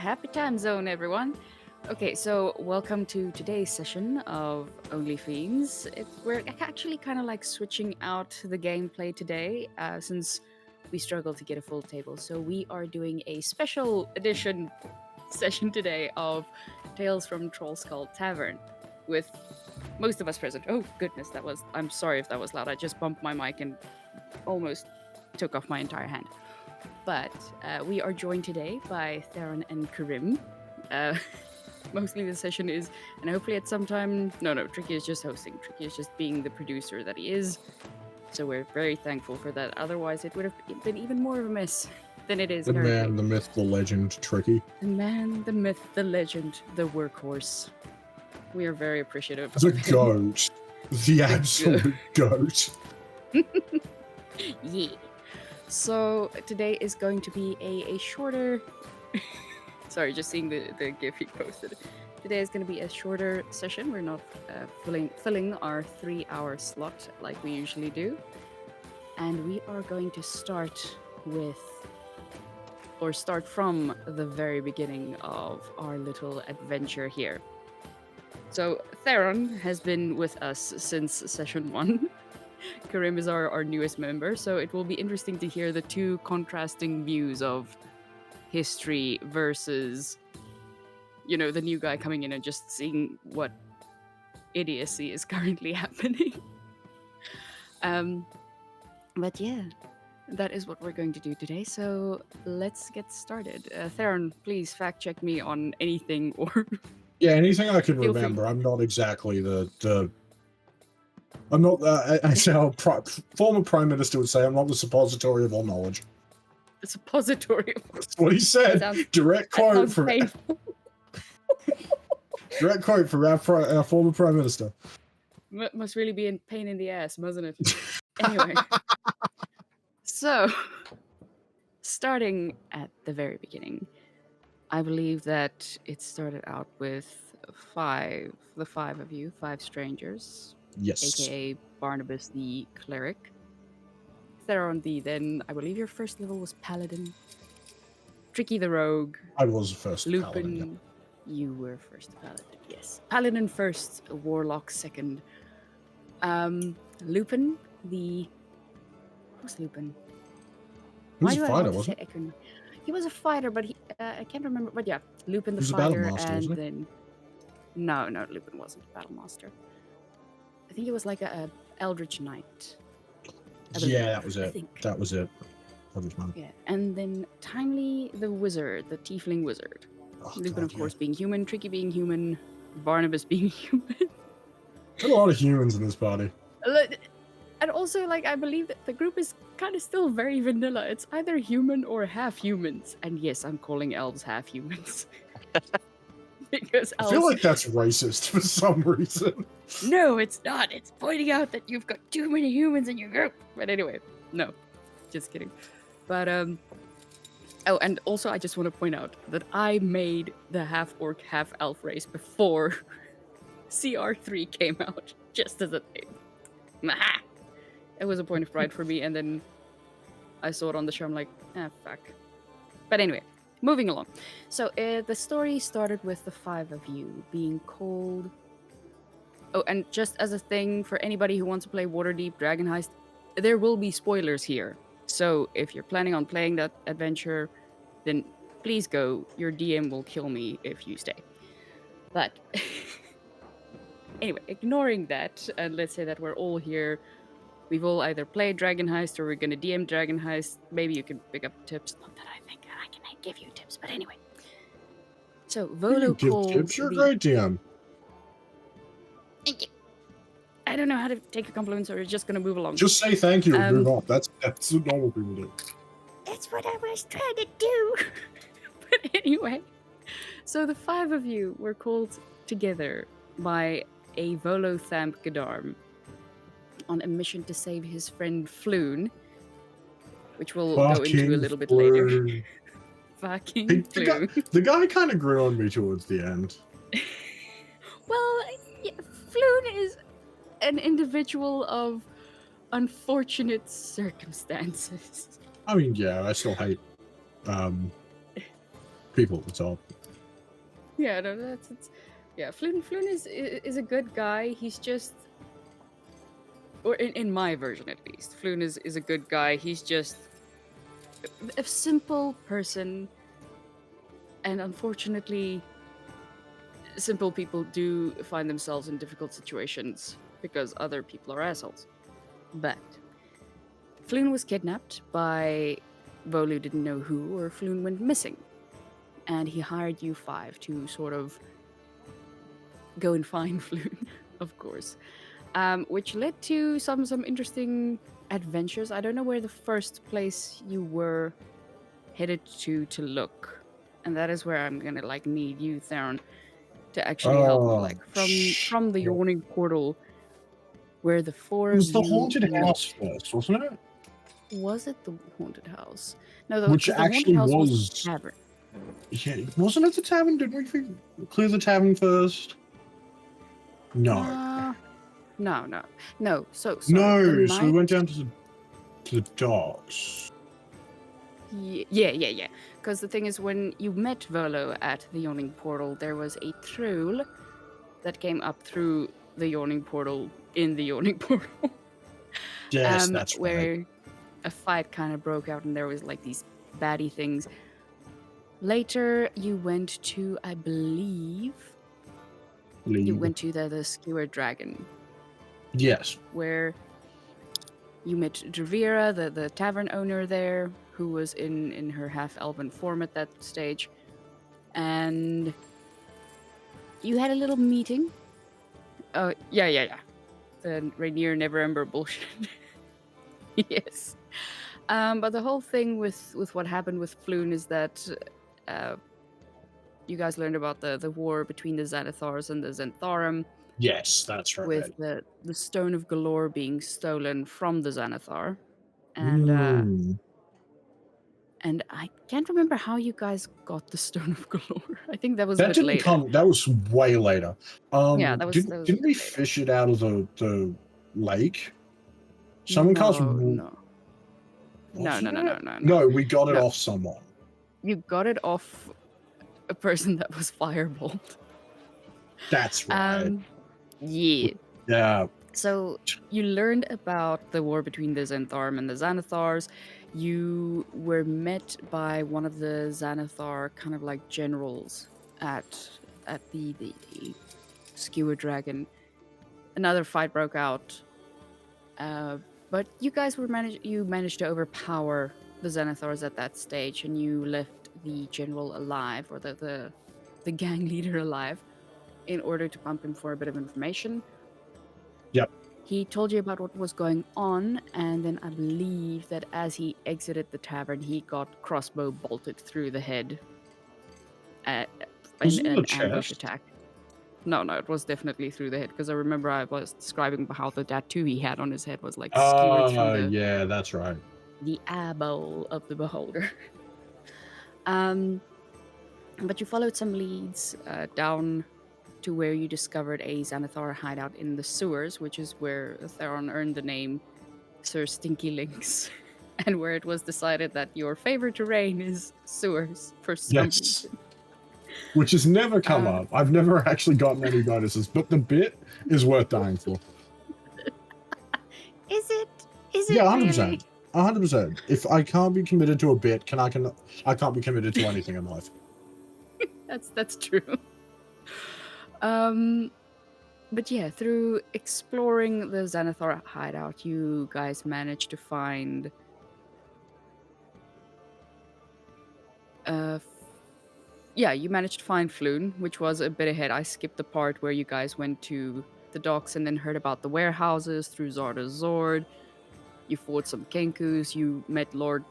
Happy time zone, everyone. Okay, so welcome to today's session of Only Fiends. We're actually kind of like switching out the gameplay today since we struggled to get a full table. So we are doing a special edition session today of Tales from Trollskull Tavern with most of us present. Oh, goodness, I'm sorry if that was loud. I just bumped my mic and almost took off my entire hand. But we are joined today by Theron and K'Rim. Mostly the session is, and hopefully at some time, no, Tricky is just hosting. Tricky is just being the producer that he is. So we're very thankful for that. Otherwise, it would have been even more of a mess than it is The currently. man, the myth, the legend, Tricky. The man, the myth, the legend, the workhorse. We are very appreciative. The goat. The absolute goat. Yeah. So today is going to be a shorter... Sorry, just seeing the GIF he posted. Today is going to be a shorter session. We're not filling our 3-hour slot like we usually do. And we are going to start from the very beginning of our little adventure here. So Theron has been with us since session 1. K'Rim is our newest member, so it will be interesting to hear the two contrasting views of history versus, the new guy coming in and just seeing what idiocy is currently happening. But yeah, that is what we're going to do today, so let's get started. Theron, please fact check me on anything or... Yeah, anything I can Feel free. remember. I'm not exactly I'm not, as our former Prime Minister would say, I'm not the suppository of all knowledge. The suppository. That's what he said. Direct quote from direct quote from our former Prime Minister. Must really be a pain in the ass, mustn't it? Anyway. So, starting at the very beginning, I believe that it started out with the five of you, 5 strangers. Yes. AKA Barnabas the cleric. Theron the then, I believe your first level was Paladin. Tricky the rogue. I was first Lupin. Paladin, yeah. You were first Paladin, yes. Paladin first, Warlock second. Lupin the... Who's Lupin? He was a fighter, wasn't he? He was a fighter, but I can't remember. But yeah, Lupin the He was a fighter, battle master, and wasn't he? then... No, Lupin wasn't a battle master. I think it was like a Eldritch Knight. Yeah, that was it. That was it. Yeah, and then Timely the wizard, the tiefling wizard. Oh, Lupin, God, of course, being human, Tricky being human, Barnabas being human. There's a lot of humans in this party. And also, I believe that the group is kind of still very vanilla. It's either human or half humans. And yes, I'm calling elves half humans. Because elves... I feel like that's racist for some reason. No, it's not. It's pointing out that you've got too many humans in your group. But anyway, no. Just kidding. But, oh, and also I just want to point out that I made the half-orc, half-elf race before CR3 came out, just as a thing. Nah. It was a point of pride for me, and then I saw it on the show, I'm like, fuck. But anyway, moving along. So, the story started with the 5 of you being called... Oh, and just as a thing for anybody who wants to play Waterdeep Dragon Heist, there will be spoilers here. So if you're planning on playing that adventure, then please go. Your DM will kill me if you stay. But anyway, ignoring that, and let's say that we're all here. We've all either played Dragon Heist or we're going to DM Dragon Heist. Maybe you can pick up tips. Not that I think I can give you tips, but anyway. So Volo called... Tips? You're a great DM. Thank you. I don't know how to take a compliment, so we're just gonna move along. Just say thank you and move on. That's what normal people do. That's what I was trying to do. But anyway, so the 5 of you were called together by a Volothamp Gadarm on a mission to save his friend Floon, which we'll go into a little bit later. Fucking Floon. The guy kind of grew on me towards the end. Well, yeah, Floon is an individual of unfortunate circumstances. I mean, yeah, I still hate people at the top. Yeah, no, yeah. Floon is a good guy. He's just, or in my version at least, Floon is a good guy. He's just a simple person, and unfortunately, simple people do find themselves in difficult situations because other people are assholes. But Floon was kidnapped by Volu didn't know who, or Floon went missing. And he hired you five to sort of go and find Floon, of course. Which led to some interesting adventures. I don't know where the first place you were headed to look. And that is where I'm gonna like need you, Theron, to actually help me. Like from the yawning portal where the four It was of the you haunted met. house first, wasn't it? Was it the haunted house? No, Which 'cause the haunted actually house was- the tavern. Yeah, wasn't it the tavern? Didn't we clear the tavern first? No. No. So No, the so we night- went down to the docks. Yeah. Because the thing is, when you met Volo at the yawning portal, there was a troll that came up through the yawning portal in the yawning portal. Yes, that's right. Where a fight kind of broke out, and there was like these baddie things. Later, you went to, I believe, you went to the skewered dragon, Yes. where you met Dravira, the tavern owner there, who was in her half-elven form at that stage. And you had a little meeting. Oh, yeah. The Rainier Never-Ember bullshit. Yes. But the whole thing with what happened with Floon is that you guys learned about the war between the Xanathars and the Zentharum. Yes, that's right. With the Stone of Galore being stolen from the Xanathar. And and I can't remember how you guys got the Stone of Galore. I think that was a bit later. That was way later. Yeah, that was didn't we fish it out of the lake? Someone cast No, we got it off someone. You got it off a person that was fireballed. That's right. Yeah. Yeah. So you learned about the war between the Zentharum and the Xanathars. You were met by one of the Xanathar kind of like generals at the skewer dragon. Another fight broke out. But you guys managed to overpower the Xanathars at that stage, and you left the general alive, or the gang leader alive, in order to pump him for a bit of information. Yep. He told you about what was going on, and then I believe that as he exited the tavern, he got crossbow bolted through the head in an ambush attack. No, it was definitely through the head, because I remember I was describing how the tattoo he had on his head was like skewered through yeah, that's right. The eyeball of the beholder. But you followed some leads down to where you discovered a Xanathar hideout in the sewers, which is where Theron earned the name Sir Stinky Links, and where it was decided that your favorite terrain is sewers for some reason. Which has never come up. I've never actually gotten any notices, but the bit is worth dying for. Is it? Yeah, 100%. 100%. If I can't be committed to a bit, I can't be committed to anything in life. That's true. But yeah, through exploring the Xanathar hideout, you guys managed to find you managed to find Floon, which was a bit ahead. I skipped the part where you guys went to the docks and then heard about the warehouses through Zarda's Zord. You fought some Kenkus. You met Lord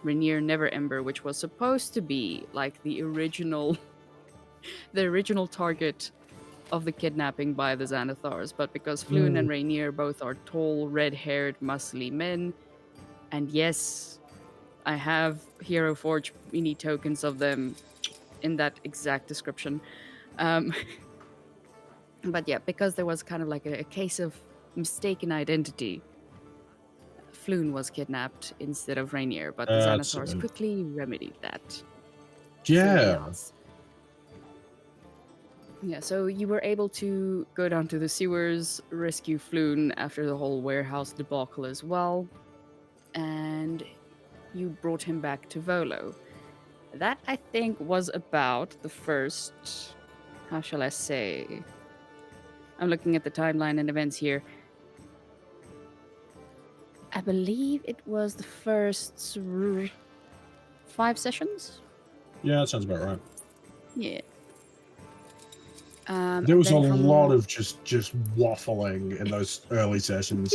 Rainier Never-Ember, which was supposed to be like the original target of the kidnapping by the Xanathars. But because Floon and Rainier both are tall, red-haired, muscly men, and yes, I have Hero Forge mini tokens of them in that exact description. But yeah, because there was kind of like a case of mistaken identity, Floon was kidnapped instead of Rainier, but the Xanathars quickly remedied that. Yeah. Yeah, so you were able to go down to the sewers, rescue Floon after the whole warehouse debacle as well, and you brought him back to Volo. That, I think, was about the first. How shall I say? I'm looking at the timeline and events here. I believe it was the first 5 sessions? Yeah, that sounds about right. Yeah. There was a then from- lot of just waffling in those early sessions.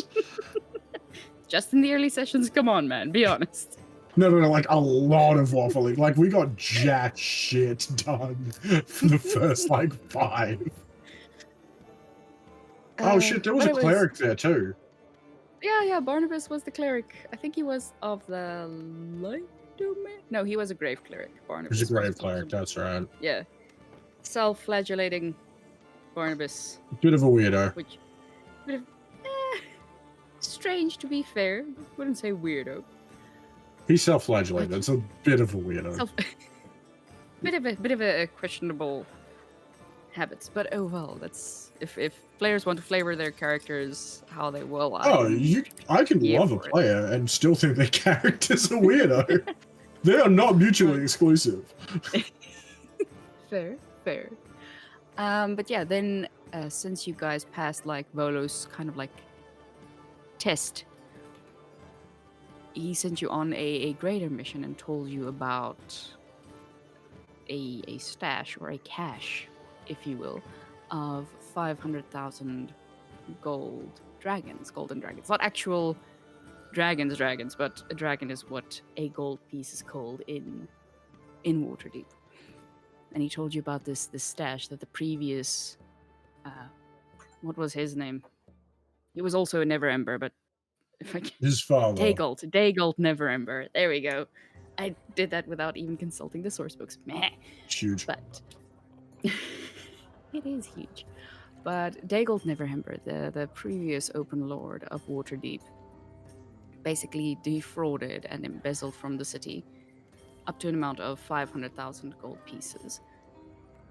Just in the early sessions? Come on, man, be honest. No, like a lot of waffling. Like we got jack shit done for the first like 5. Oh shit, there was a cleric there too. Yeah, Barnabas was the cleric. I think he was of the light domain. No, he was a grave cleric. Barnabas. He's a grave cleric, that's right. Yeah. Self-flagellating Barnabas. Bit of a weirdo. Which, bit of, strange to be fair. Wouldn't say weirdo. He's self-flagellated. It's a bit of a weirdo. Bit of a questionable habits, but oh well. That's if players want to flavor their characters how they will. I can love a player and still think their character's a weirdo. They are not mutually exclusive. Fair. But yeah, then since you guys passed like Volo's kind of like test, he sent you on a greater mission and told you about a stash or a cache, if you will, of 500,000 golden dragons. Not actual dragons, but a dragon is what a gold piece is called in Waterdeep. And he told you about this stash that the previous, what was his name? He was also a Neverember, but if I can, his father. Daygalt Neverember. There we go. I did that without even consulting the source books. Meh. It's huge. But it is huge. But Daygalt Neverember, the previous open lord of Waterdeep, basically defrauded and embezzled from the city up to an amount of 500,000 gold pieces.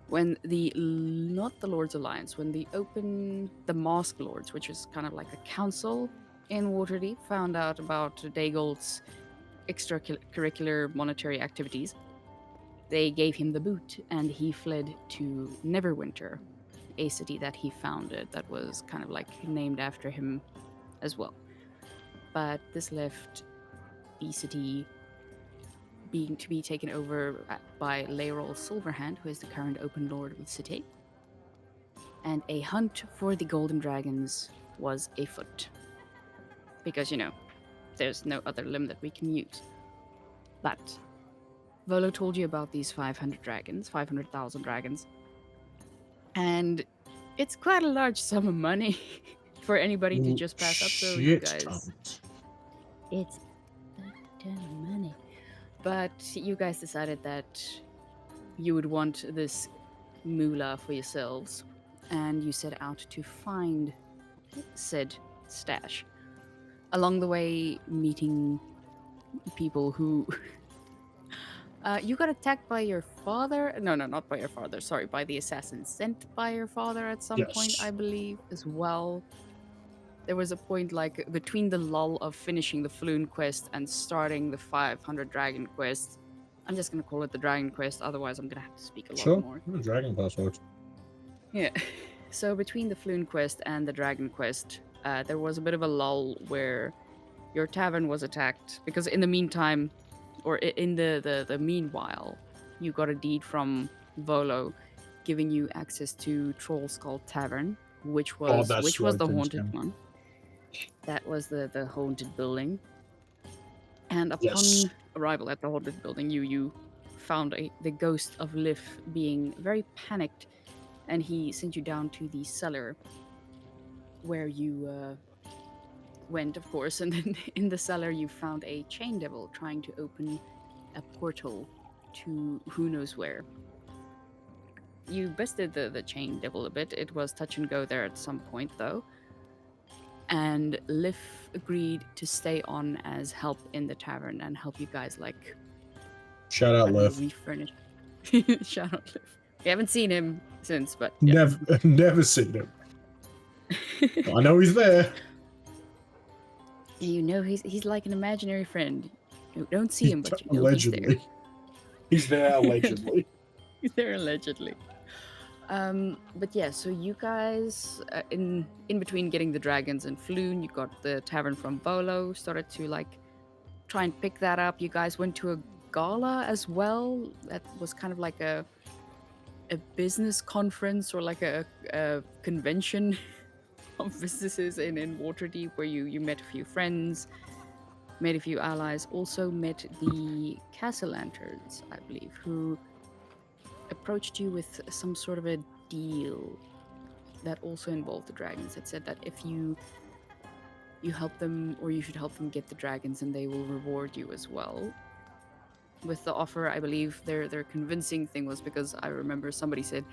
When not the Lord's Alliance, when the Mask Lords, which is kind of like a council in Waterdeep, found out about Daygalt's extracurricular monetary activities, they gave him the boot and he fled to Neverwinter, a city that he founded that was kind of like named after him as well. But this left the city to be taken over by Laerol Silverhand, who is the current open lord of the city. And a hunt for the golden dragons was afoot. Because, there's no other limb that we can use. But Volo told you about these 500,000 dragons. And it's quite a large sum of money for anybody to just pass up. So you guys, it's a ton of money. But you guys decided that you would want this moolah for yourselves, and you set out to find said stash. Along the way, meeting people who... you got attacked by your father? No, not by your father. Sorry, by the assassin sent by your father at some point, I believe, as well. There was a point, like, between the lull of finishing the Floon quest and starting the 500 Dragon quest. I'm just going to call it the Dragon quest, otherwise I'm going to have to speak a lot more. Sure, Dragon password. Yeah. So between the Floon quest and the Dragon quest, there was a bit of a lull where your tavern was attacked. Because in the meantime, or in the meanwhile, you got a deed from Volo giving you access to Trollskull Tavern, which was the haunted one. That was the haunted building. And upon arrival at the haunted building, you found the ghost of Lif being very panicked, and he sent you down to the cellar where you went, of course, and then in the cellar you found a chain devil trying to open a portal to who knows where. You bested the chain devil a bit. It was touch and go there at some point, though. And Lif agreed to stay on as help in the tavern and help you guys, like... Shout out, Lif. Refurnish. Shall not live. We haven't seen him since, but yeah. Never seen him. I know he's there. You know, he's like an imaginary friend. You don't see him, but you know Allegedly. He's there allegedly. he's there allegedly. But yeah, so you guys, in between getting the dragons and Floon, you got the tavern from Bolo, started to like try and pick that up. You guys went to a gala as well. That was kind of like a business conference or like a convention of businesses in Waterdeep, where you met a few friends, made a few allies, also met the Castle Lanterns, I believe, who approached you with some sort of a deal that also involved the dragons. It said that if you help them, or you should help them get the dragons, and they will reward you as well. With the offer, I believe their convincing thing was because I remember somebody said,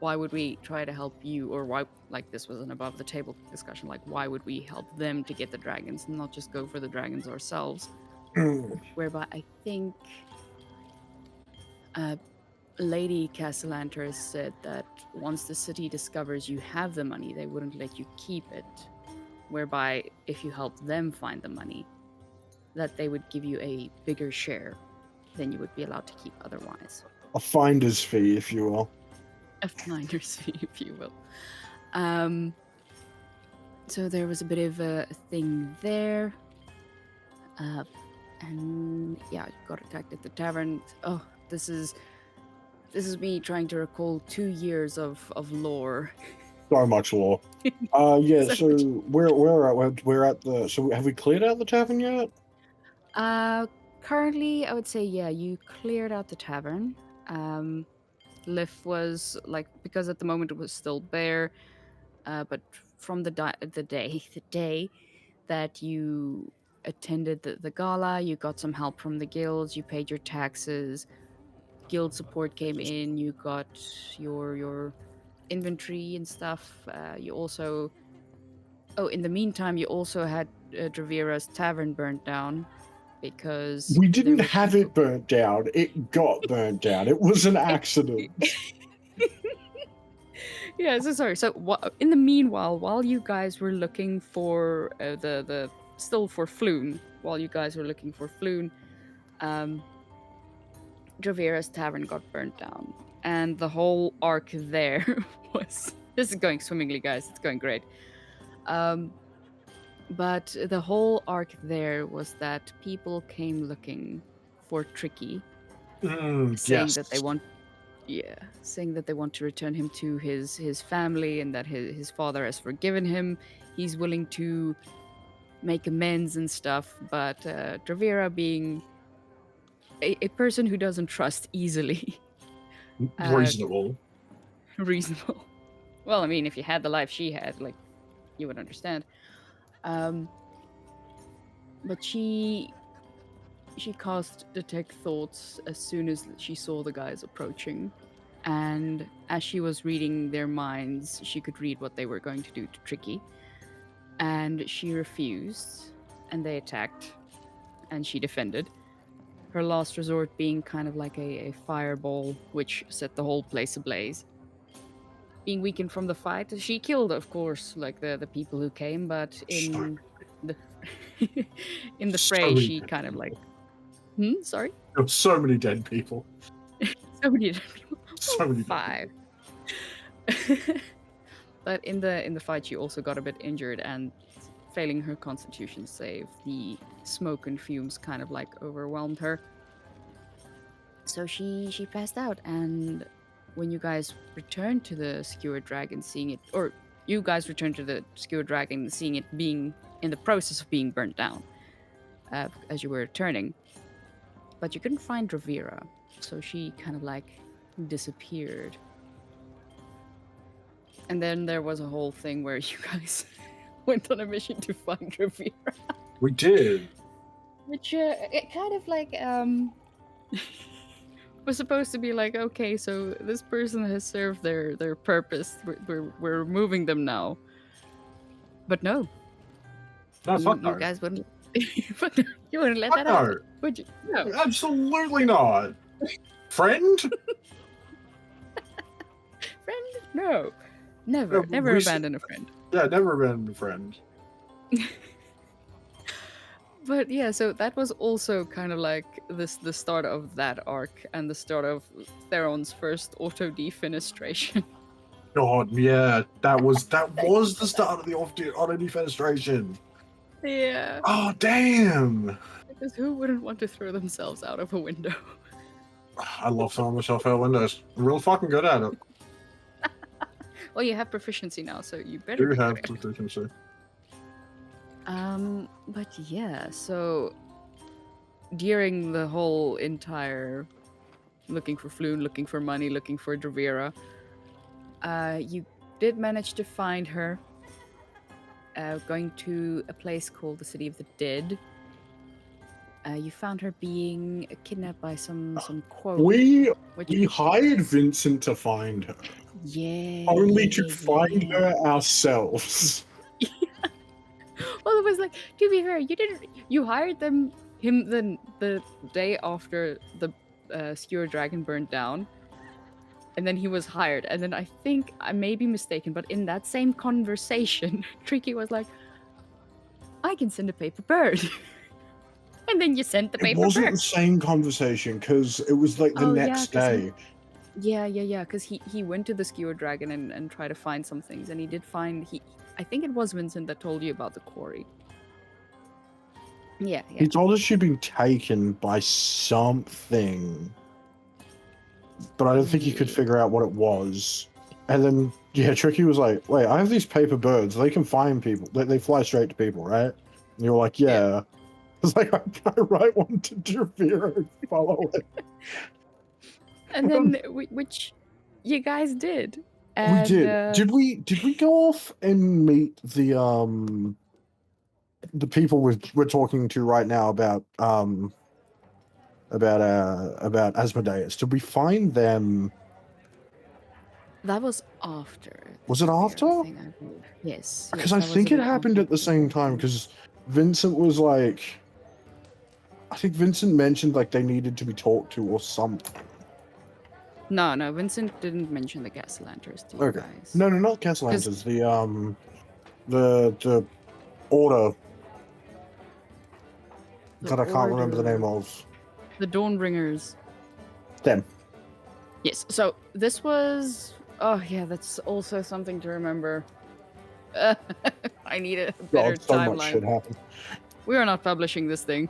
why would we try to help you, or why, like, this was an above the table discussion, like, why would we help them to get the dragons and not just go for the dragons ourselves? Whereby I think Lady Castellanter said that once the city discovers you have the money, they wouldn't let you keep it. Whereby if you help them find the money, that they would give you a bigger share than you would be allowed to keep otherwise. A finder's fee, if you will. A finder's fee, if you will. So there was a bit of a thing there. And yeah, got attacked at the tavern. Oh, this is me trying to recall 2 years of lore. So much lore. Yeah. So we're at the. So have we cleared out the tavern yet? Currently, I would say yeah, you cleared out the tavern. Liff was like, because at the moment it was still bare, but from the day that you attended the gala, you got some help from the guilds, you paid your taxes, guild support came in, you got your inventory and stuff. You also, in the meantime, you also had Dravira's tavern burnt down. Because we didn't have it burnt down. It got burnt down. It was an accident. Yeah, so sorry. So in the meanwhile, while you guys were looking for the still for Floon, Dravira's tavern got burnt down, and the whole arc there was. This is going swimmingly, guys. It's going great. But the whole arc there was that people came looking for Tricky, saying that they want, saying that they want to return him to his family, and that his father has forgiven him. He's willing to make amends and stuff. But Dravira, being a person who doesn't trust easily, Reasonable. Well, I mean, if you had the life she had, like, you would understand. But she cast detect thoughts as soon as she saw the guys approaching, and as she was reading their minds, she could read what they were going to do to Tricky, and she refused, and they attacked, and she defended. Her last resort being kind of like a fireball, which set the whole place ablaze. Being weakened from the fight, she killed, of course, like the people who came, but in the in the fray, she kind of like, sorry? There were so many dead people. So many dead people. So many. 5. But in the fight, she also got a bit injured, and failing her constitution save, the smoke and fumes kind of like overwhelmed her. So she passed out, and when you guys returned to the Skewered Dragon, seeing it, or you guys returned to the Skewered Dragon, seeing it being in the process of being burnt down, as you were returning. But you couldn't find Dravira, so she kind of like disappeared. And then there was a whole thing where you guys went on a mission to find Dravira. We did. Which, it kind of like, was supposed to be like, okay, so this person has served their purpose. We're removing them now. But no. No, fuck no. You guys wouldn't. You wouldn't let that happen, would you? No. Absolutely not. Friend? Friend? No. Never. No, Never we abandon a friend. Yeah, never been a friend. But yeah, so that was also kind of like the start of that arc and the start of Theron's first auto defenestration. God, yeah, that was the start of the auto defenestration. Yeah. Oh damn! Because who wouldn't want to throw themselves out of a window? I love throwing myself out windows. I'm real fucking good at it. Well, you have proficiency now, so you better Do be have good at it. proficiency. But yeah, so during the whole entire looking for Floon, looking for money, looking for Dravira, you did manage to find her. Going to a place called the City of the Dead. You found her being kidnapped by some quote. We which hired Vincent to find her, yeah, only yeah, to yeah, find yeah. her ourselves. Well, it was like, to be fair, you hired him the day after the Skewer Dragon burned down, and then he was hired. And then I think, I may be mistaken, but in that same conversation, Tricky was like, I can send a paper bird. And then you sent the It paper wasn't bird. the same conversation because it was like the Oh, yeah, next 'cause day. Yeah, because he went to the Skewer Dragon and tried to find some things, and he did find, I think it was Vincent that told you about the quarry. Yeah. He told us she'd been taken by something, but I don't think he could Yeah. figure out what it was. And then, yeah, Tricky was like, wait, I have these paper birds. They can find people. They fly straight to people, right? And you were like, yeah. I was like, I write one to Dravira and follow it. And then, which you guys did. And, We did. Did we go off and meet the people we're talking to right now about Asmodeus? Did we find them? that was after. Was it after? Yes. Because I think it happened at the same time. Because Vincent was like, I think Vincent mentioned like they needed to be talked to or something. No, Vincent didn't mention the Gaslanter's to you Okay. guys. No, not Gaslanter's. The order that I can't remember the name of. The Dawnbringers. Them. Yes. So this was. Oh yeah, that's also something to remember. I need a better God, so much shit timeline. happened. We are not publishing this thing.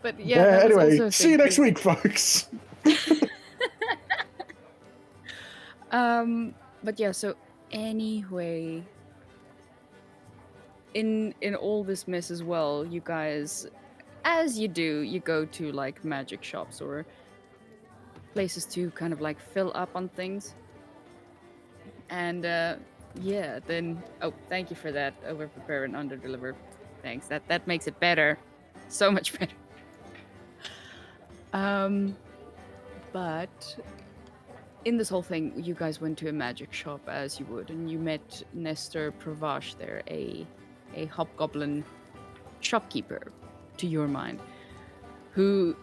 But yeah. That was Anyway, also a see you thing next too. week, folks. But yeah, so anyway, in all this mess as well, you guys, as you do, you go to like magic shops or places to kind of like fill up on things. And yeah, then thank you for that. Over prepare and under deliver. Thanks. That makes it better. So much better. But in this whole thing, you guys went to a magic shop as you would, and you met Nestor Pravash there, a hobgoblin shopkeeper, to your mind, who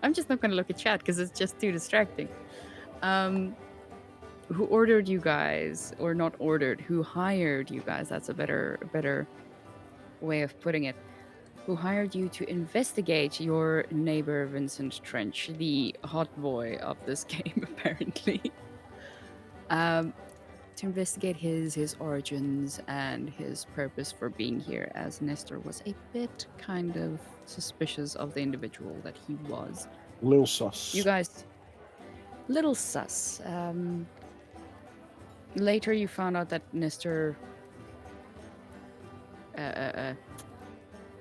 I'm just not going to look at chat because it's just too distracting. Who ordered you guys, or not ordered, who hired you guys? That's a better way of putting it. Who hired you to investigate your neighbor Vincent Trench, the hot boy of this game, apparently. To investigate his origins and his purpose for being here, as Nestor was a bit kind of suspicious of the individual that he was. Lil sus. You guys, little sus. Later you found out that Nestor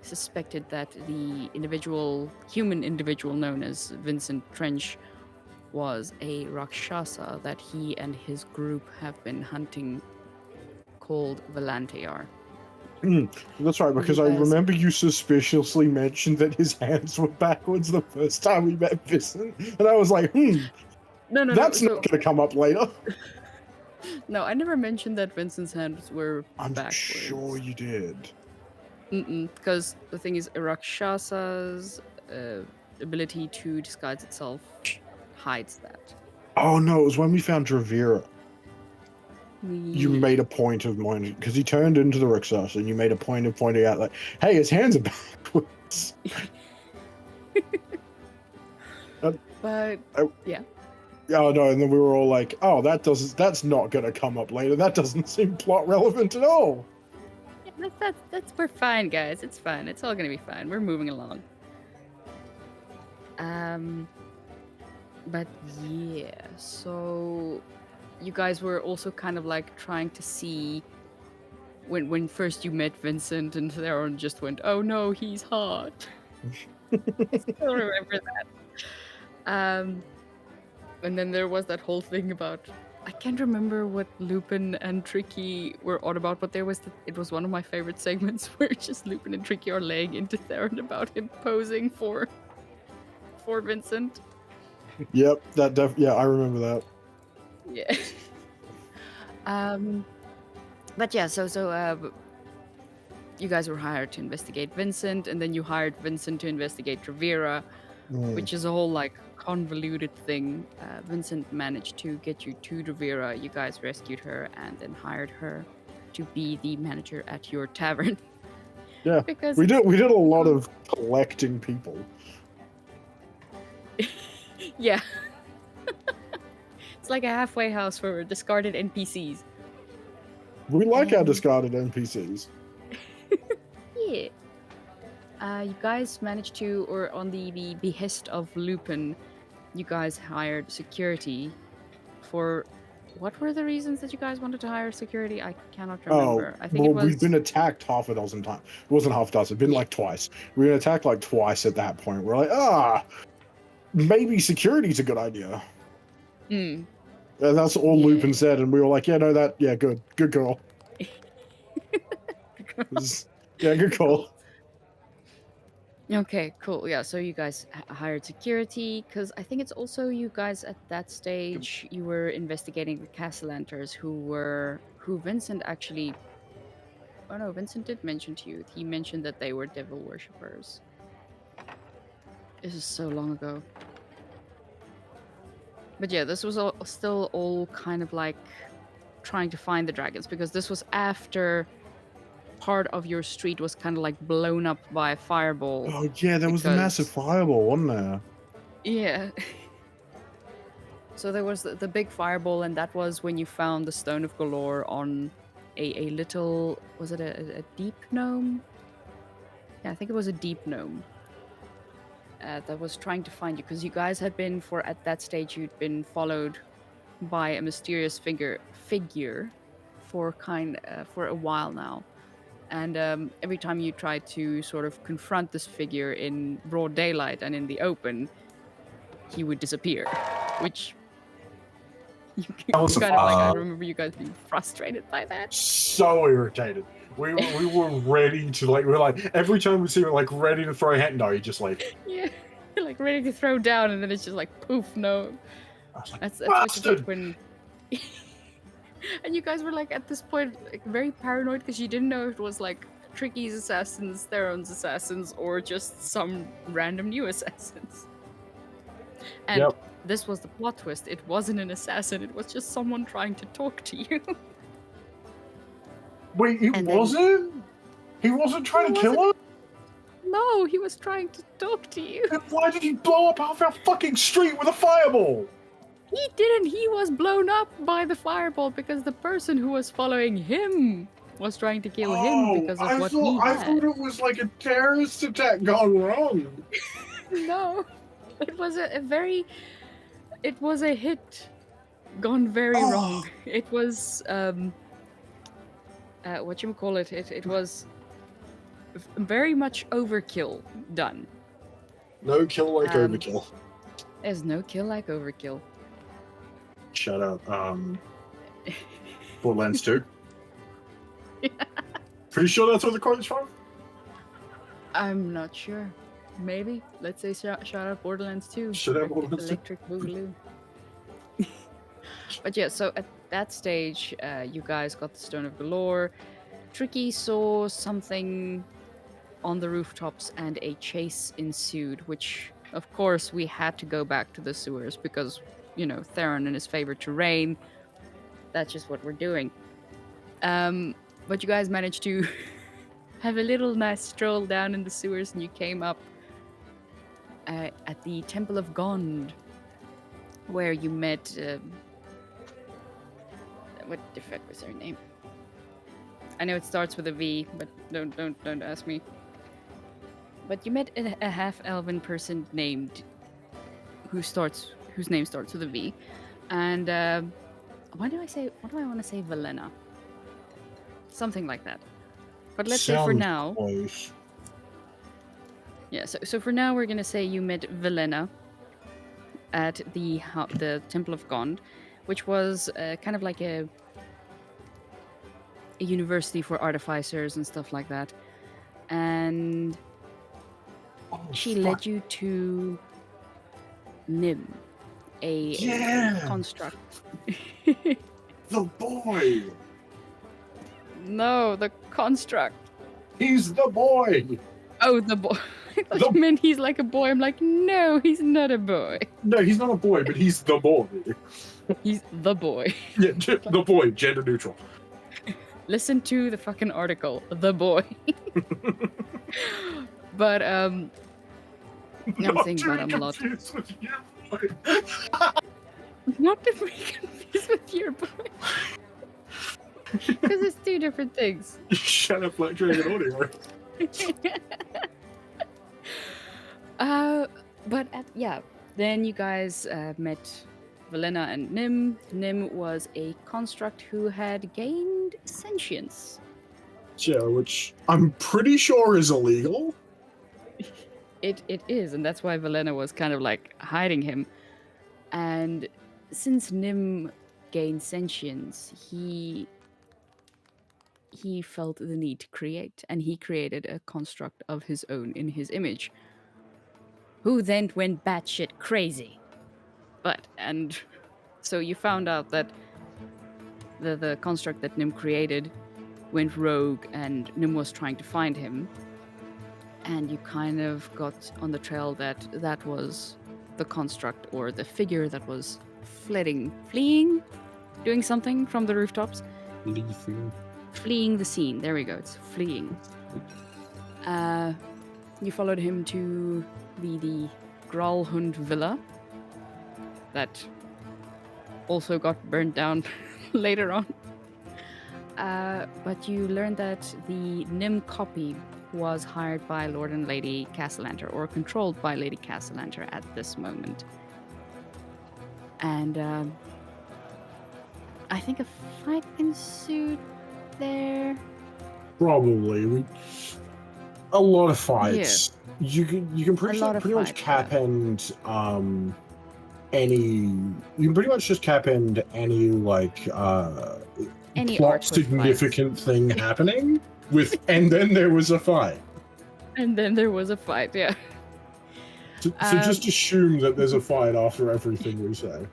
suspected that the human individual known as Vincent Trench was a Rakshasa that he and his group have been hunting, called Valantiar. That's right, because I remember you suspiciously mentioned that his hands were backwards the first time we met Vincent, and I was like, No, that's not going to come up later. No, I never mentioned that Vincent's hands were I'm backwards. sure you did. Because the thing is, Rakshasa's ability to disguise itself hides that. Oh no, it was when we found Dravira. You Yeah. made a point of pointing because he turned into the Rakshasa, and you made a point of pointing out like, "Hey, his hands are backwards." But Oh. yeah. Oh no, and then we were all like, "Oh, that's not gonna come up later. That doesn't seem plot relevant at all." Yeah, that's we're fine, guys. It's fine. It's all gonna be fine. We're moving along. But yeah, so you guys were also kind of like trying to see when first you met Vincent and Theron just went, "Oh no, he's hot." I still remember that. And then there was that whole thing about I can't remember what Lupin and Tricky were on about, but it was one of my favorite segments where just Lupin and Tricky are laying into Theron about him posing for Vincent. Yep, yeah, I remember that. Yeah. But yeah, so you guys were hired to investigate Vincent, and then you hired Vincent to investigate Travera, which is a whole like convoluted thing. Vincent managed to get you to Travera. You guys rescued her and then hired her to be the manager at your tavern. Yeah, because we did a lot of collecting people. Yeah. It's like a halfway house for discarded NPCs. We like our discarded NPCs. Yeah. You guys managed to, or on the behest of Lupin, you guys hired security for... What were the reasons that you guys wanted to hire security? I cannot remember. I think it was... we've been attacked half a dozen times. It wasn't half a dozen, it's been like twice. We were attacked like twice at that point. We're like, maybe security's a good idea. And that's all Lupin said, and we were like, yeah, no, good call. Yeah, good call. Okay, cool. Yeah, so you guys hired security, because I think it's also you guys at that stage, you were investigating the Castellanters who Vincent actually... Oh no, Vincent did mention to you. He mentioned that they were devil worshippers. This is so long ago. But yeah, this was still all kind of like trying to find the dragons, because this was after part of your street was kind of like blown up by a fireball. Oh yeah, there was the massive fireball, wasn't there? Yeah. So there was the big fireball, and that was when you found the Stone of Galore on a little... Was it a deep gnome? Yeah, I think it was a deep gnome. That was trying to find you, because you guys had been, at that stage, you'd been followed by a mysterious figure for a while now. And every time you tried to sort of confront this figure in broad daylight and in the open, he would disappear, which That was kind of like, I remember you guys being frustrated by that. So irritated. We were ready to we were like, every time we see him like ready to throw a hand, no, he just like... Yeah, like ready to throw down, and then it's just like poof, no. Like, That's what you did when... And you guys were like at this point like very paranoid, because you didn't know if it was like Tricky's assassins, Theron's assassins, or just some random new assassins. And this was the plot twist. It wasn't an assassin, it was just someone trying to talk to you. Wait, he wasn't? He wasn't trying to kill us? No, he was trying to talk to you. Then why did he blow up half our fucking street with a fireball? He didn't. He was blown up by the fireball because the person who was following him was trying to kill him because of what he had. I thought it was like a terrorist attack gone wrong. No, it was it was a hit gone very wrong. It was whatchamacallit, it was very much overkill done. No kill like overkill. There's no kill like overkill. Shut up. Borderlands 2. Yeah. Pretty sure that's where the quote's from? I'm not sure. Maybe. Let's say shout out Borderlands 2. Shout out Borderlands 2. Electric Boogaloo. But yeah, so at that stage, you guys got the Stone of Galore. Tricky saw something on the rooftops, and a chase ensued, which, of course, we had to go back to the sewers because, Theron and his favorite terrain. That's just what we're doing. But you guys managed to have a little nice stroll down in the sewers, and you came up at the Temple of Gond, where you met. What the fuck was her name? I know it starts with a V, but don't ask me. But you met a half-elven person named whose name starts with a V, and why do I want to say Valena? Something like that. But let's say for Sounds now. close. Yeah. So for now, we're gonna say you met Valena at the Temple of Gond, which was kind of like a university for artificers and stuff like that, and she led you to Nim, a construct. The boy! No, the construct. He's the boy! Oh, the boy. I thought you meant he's like a boy. I'm like, no, he's not a boy. No, he's not a boy, but he's the boy. He's the boy. Yeah, the boy, gender neutral. Listen to the fucking article, the boy. But I'm thinking about him a lot. Not to be confused with your boy. Because it's two different things. Shut up, Black Dragon Audio. Then you guys met Valena and Nim. Nim was a construct who had gained sentience. Yeah, which I'm pretty sure is illegal. It is, and that's why Valena was kind of like hiding him. And since Nim gained sentience, he felt the need to create, and he created a construct of his own in his image, who then went batshit crazy. And so you found out that the construct that Nim created went rogue, and Nim was trying to find him. And you kind of got on the trail that was the construct, or the figure that was fleeing, doing something from the rooftops. Fleeing the scene. There we go. It's fleeing. You followed him to the Gralhund Villa that also got burned down later on. But you learned that the Nim copy was hired by Lord and Lady Castellanter, or controlled by Lady Castellanter at this moment. And I think a fight ensued there. Probably. A lot of fights. Yeah. You can pretty much cap end any. You can pretty much just cap end any any plot significant thing happening with, and then there was a fight. And then there was a fight, yeah. So just assume that there's a fight after everything we say.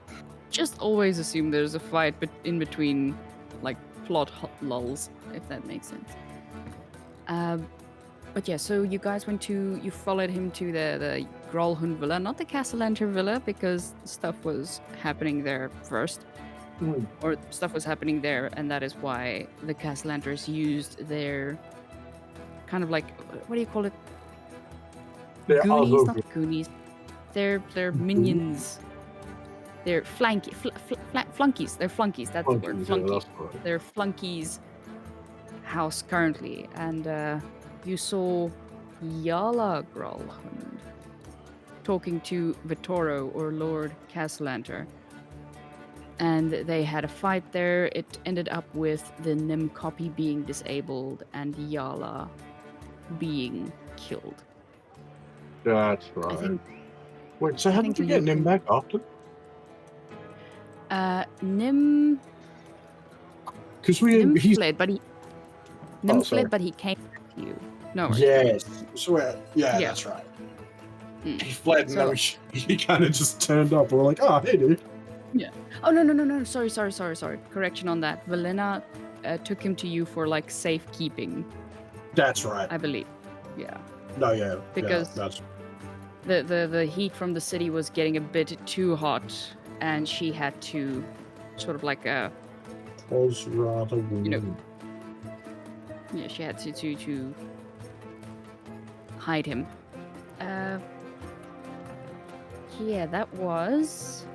Just always assume there's a fight, but in between, like, plot lulls, if that makes sense. But yeah, so you guys you followed him to the Gralhund Villa, not the Castellanter Villa, because stuff was happening there first. Or stuff was happening there, and that is why the Castellanters used their kind of like, what do you call it? Goonies, not Goonies. They're minions. They're flunkies. They're flunkies. That's the word. Flunkies. They're flunkies' house currently, and you saw Yala Gralhund talking to Vitoro, or Lord Castellanter. And they had a fight there. It ended up with the Nim copy being disabled and Yala being killed. That's right. Wait, so how did you get Nim back after? Nim. Because Nim fled, but he came back to you. No. Yes. So yeah, that's right. He fled, and then he kind of just turned up. And we're like, oh, hey, dude. Yeah. Oh, no. Sorry. Correction on that. Valena took him to you for, like, safekeeping. That's right. I believe. Yeah. No, yeah. Because that's the heat from the city was getting a bit too hot, and she had to sort of like was rather warm. Yeah, she had to hide him. Yeah, that was.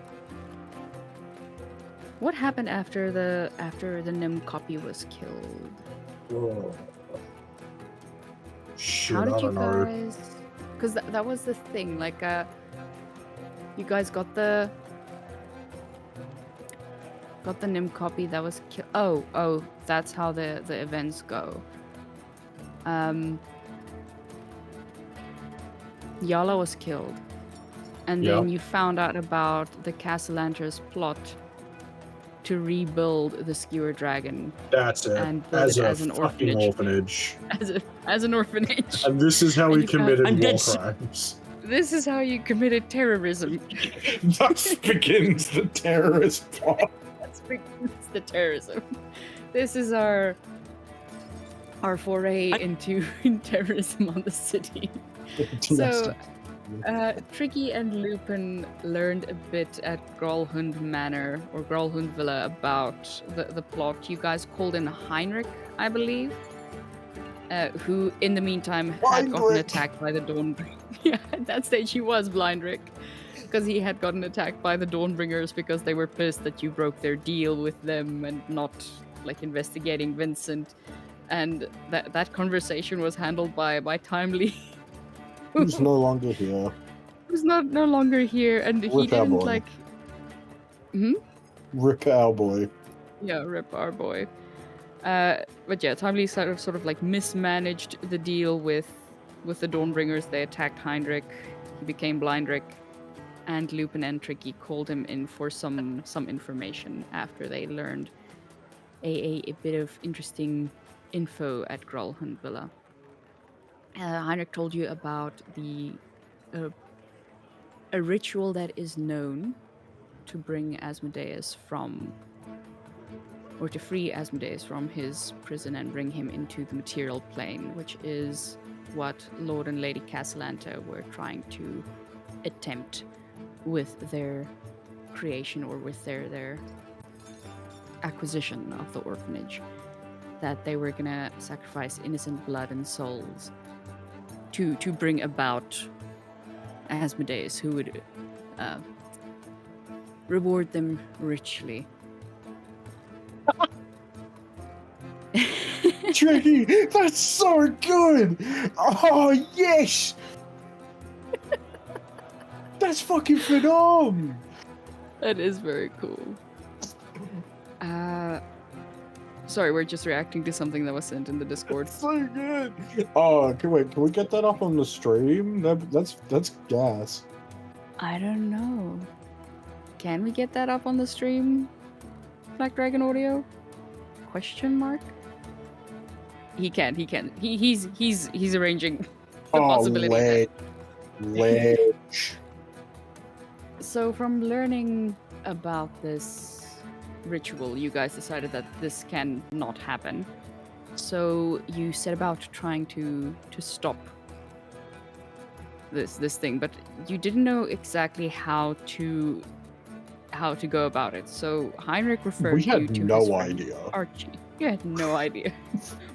What happened after the Nim copy was killed? Oh. Shit, How did I you don't know. guys? Because that was the thing. Like, you guys got the Nim copy that was killed. Oh, that's how the events go. Yala was killed, and then you found out about the Castellanter's plot to rebuild the Skewer Dragon. That's it. And build it as an orphanage. As an orphanage. And this is how he committed war crimes. This is how you committed terrorism. Thus begins the terrorist plot. That's begins the terrorism. This is our foray into terrorism on the city. So, Tricky and Lupin learned a bit at Grolhund Manor, or Grolhund Villa, about the plot. You guys called in Heinrich, I believe, who, in the meantime, had gotten attacked by the Dawnbringers. Yeah, at that stage he was Blindrick, because he had gotten attacked by the Dawnbringers because they were pissed that you broke their deal with them and not, like, investigating Vincent. And that conversation was handled by Timely. Who's no longer here. Who's no longer here, and he didn't like. Rip our boy. Yeah, rip our boy. But yeah, Timely sort of like mismanaged the deal with the Dawnbringers. They attacked Heinrich. He became Blindrick, and Lupin and Tricky called him in for some information after they learned a bit of interesting info at Grolhund Villa. Heinrich told you about a ritual that is known to bring Asmodeus from, or to free Asmodeus from his prison and bring him into the material plane, which is what Lord and Lady Castellanta were trying to attempt with their creation, or with their acquisition of the orphanage. That they were gonna sacrifice innocent blood and souls to bring about Asmodeus, who would reward them richly. Tricky, that's so good! Oh, yes! That's fucking phenomenal! That is very cool. Sorry, we're just reacting to something that was sent in the Discord. So good! Oh, can we get that up on the stream? That's gas. I don't know. Can we get that up on the stream? Black Dragon Audio? Question mark? He can. He's arranging the possibility. Ledge. So from learning about this ritual, you guys decided that this can not happen. So you set about trying to stop this thing, but you didn't know exactly how to go about it. So Heinrich referred you to no his friend idea. Archie. You had no idea.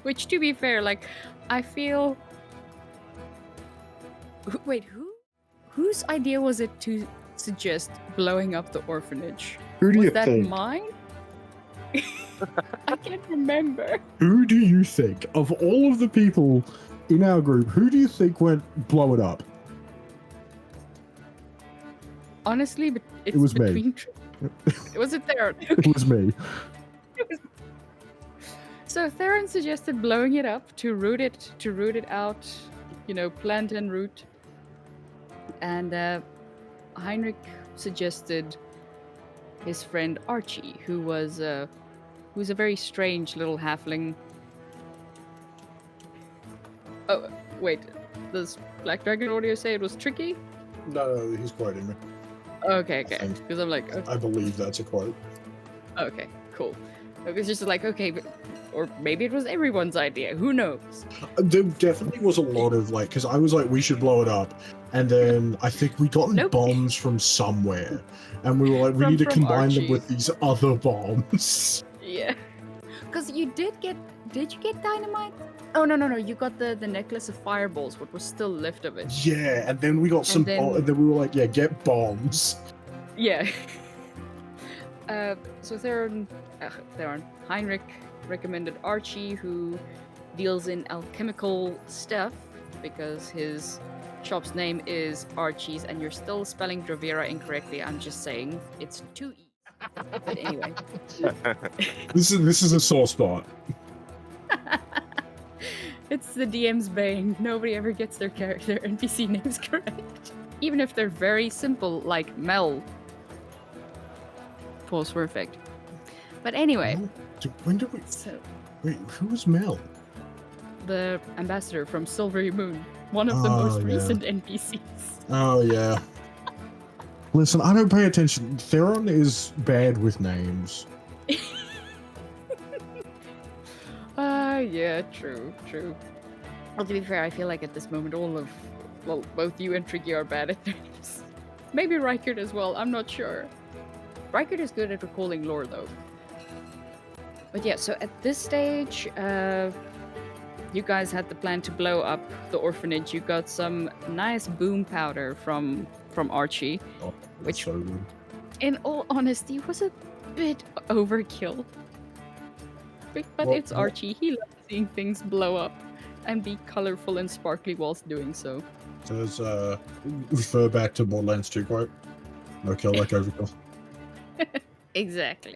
Which, to be fair, like, I feel. Wait, whose idea was it to suggest blowing up the orphanage? Who do you Was that think? mine? I can't remember. Who do you think, of all of the people in our group, who do you think went blow it up? Honestly, but it's It was me. between. Was it Theron? It was me. So Theron suggested blowing it up to root it out, plant and root. And Heinrich suggested his friend Archie, who's a very strange little halfling. Oh, wait, does Black Dragon Audio say it was Tricky? No, he's quoting me. Okay, because I'm like, okay. I believe that's a quote. Okay, cool. It's just like, okay, but Or maybe it was everyone's idea. Who knows? There definitely was a lot of like, because I was like, we should blow it up, and then I think we got Nope. bombs from somewhere, and we were like, we need to combine them with these other bombs. Yeah, because you did get. Did you get dynamite? Oh no! You got the necklace of fireballs. What was still left of it? Yeah, and then we got some. And then we were like, yeah, get bombs. Yeah. So Theron, Heinrich recommended Archie, who deals in alchemical stuff, because his shop's name is Archie's, and you're still spelling Dravera incorrectly. I'm just saying it's 2 E. But anyway, this is a sore spot. It's the DM's bane. Nobody ever gets their character NPC names correct, even if they're very simple, like Mel. Pause for effect. But anyway, when did we? Wait, who was Mel? The ambassador from Silvery Moon, one of the most recent NPCs. Oh yeah. Listen, I don't pay attention. Theron is bad with names. Yeah, true. Well, to be fair, I feel like at this moment both you and Tricky are bad at names. Maybe Reichert as well, I'm not sure. Reichert is good at recalling lore though. But yeah, so at this stage, you guys had the plan to blow up the orphanage. You got some nice boom powder from Archie, which, so good. In all honesty, was a bit overkill. But it's Archie. He loves seeing things blow up and be colorful and sparkly whilst doing so. Does refer back to Borderlands 2 quote? No kill like overkill. Exactly.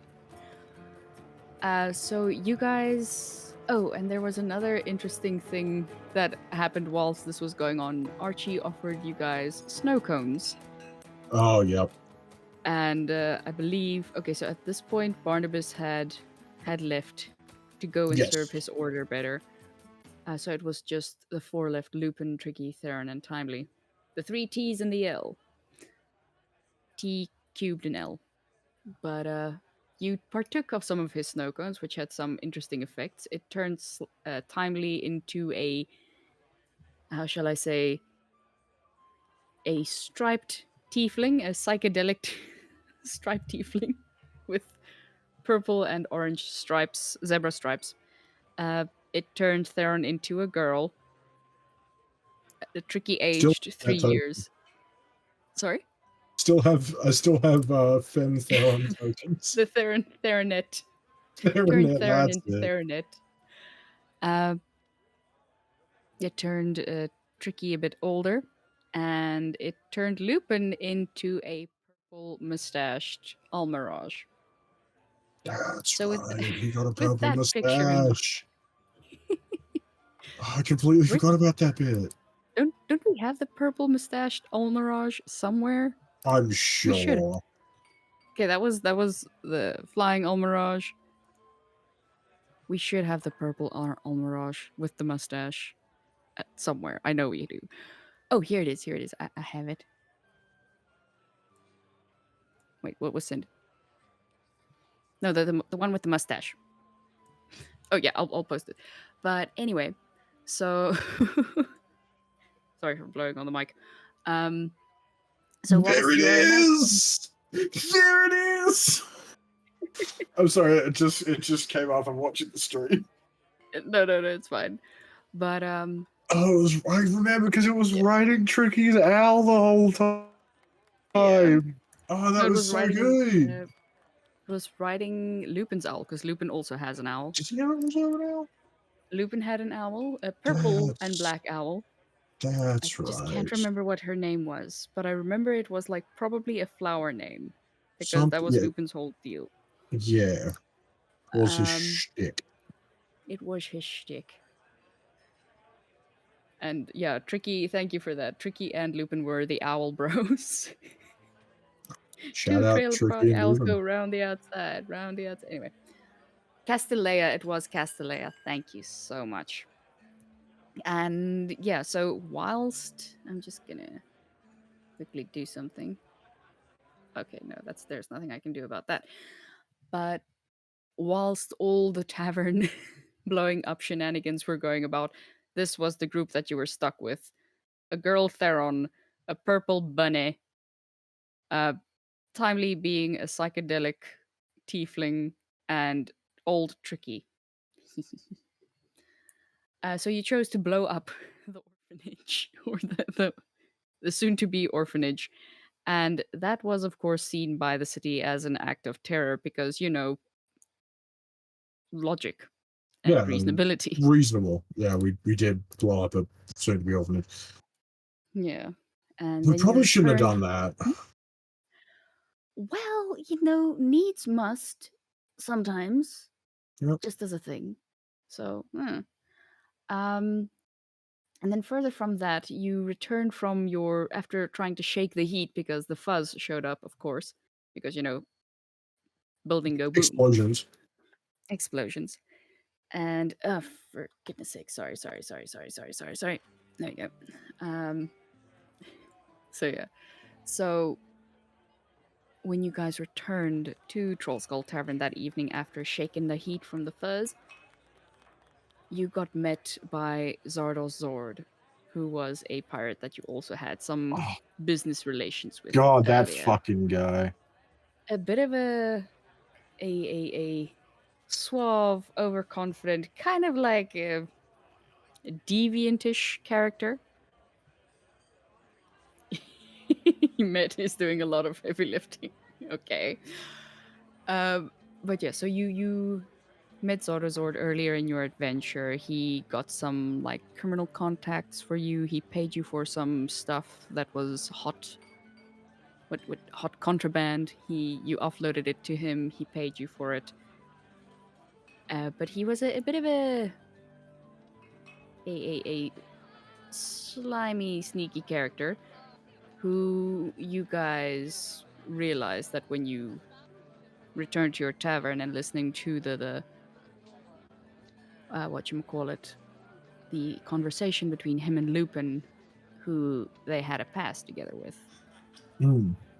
So you guys... Oh, and there was another interesting thing that happened whilst this was going on. Archie offered you guys snow cones. Oh, yep. And I believe... Okay, so at this point, Barnabas had left to go and serve his order better. So it was just the 4 left: Lupin, Tricky, Theron, and Timely. The 3 T's and the L. T cubed and L. But you partook of some of his snow cones, which had some interesting effects. It turns Timely into a, how shall I say, a striped tiefling, a psychedelic striped tiefling with purple and orange stripes, zebra stripes. It turned Theron into a girl. The Tricky aged 3 years. Sorry? I still have Finn Theron tokens. The Theronet. Turned Theron into Theronet. It turned Tricky a bit older, and it turned Lupin into a purple mustached Almirage. That's so right. He got a purple mustache. I completely forgot about that bit. Don't we have the purple mustached Almirage somewhere? I'm sure. Okay, that was the flying Almirage. We should have the purple Almirage with the mustache somewhere. I know we do. Oh, here it is. I have it. Wait, what was sent? No, the one with the mustache. Oh yeah, I'll post it. But anyway, so sorry for blowing on the mic. So there it is. There it is. I'm sorry, it just came off. I'm watching the stream. No, it's fine. But I remember because it was writing Tricky's owl the whole time. Yeah. Oh, that was so good. It was writing Lupin's owl, because Lupin also has an owl. Did he also have an owl? Lupin had an owl, a purple and black owl. That's right. I just can't remember what her name was, but I remember it was like probably a flower name, because that was Lupin's whole deal. Yeah. It was his shtick. It was his shtick. And yeah, Tricky, thank you for that. Tricky and Lupin were the owl bros. Shout out Tricky and owls Lupin. go round the outside. Anyway. Castellea, it was Castellea. Thank you so much. And yeah, so whilst I'm just gonna quickly do something. Okay, no, there's nothing I can do about that. But whilst all the tavern blowing up shenanigans were going about, this was the group that you were stuck with. A girl Theron, a purple bunny, Timely being a psychedelic tiefling, and old Tricky. So you chose to blow up the orphanage, or the soon-to-be orphanage, and that was, of course, seen by the city as an act of terror because, logic and Yeah, reasonability. reasonable. Yeah, we did blow up a soon-to-be orphanage. Yeah, and We then probably you shouldn't have returned. done that. Well, needs must sometimes, Yep. just as a thing. So, and then further from that, you return from after trying to shake the heat because the fuzz showed up, of course, because building go boom, explosions, and for goodness sake, sorry. There you go. So yeah, so when you guys returned to Trollskull Tavern that evening after shaking the heat from the fuzz, you got met by Zardos Zord, who was a pirate that you also had some business relations with. God, that earlier. fucking guy. A bit of a suave, overconfident, kind of like a deviantish character. Met is doing a lot of heavy lifting. Okay. But yeah, so you met Zordozord earlier in your adventure. He got some criminal contacts for you. He paid you for some stuff that was hot. What hot contraband? You offloaded it to him. He paid you for it. But he was a bit of a slimy, sneaky character who you guys realized that when you returned to your tavern and listening to the whatchamacallit, the conversation between him and Lupin, who they had a past together with.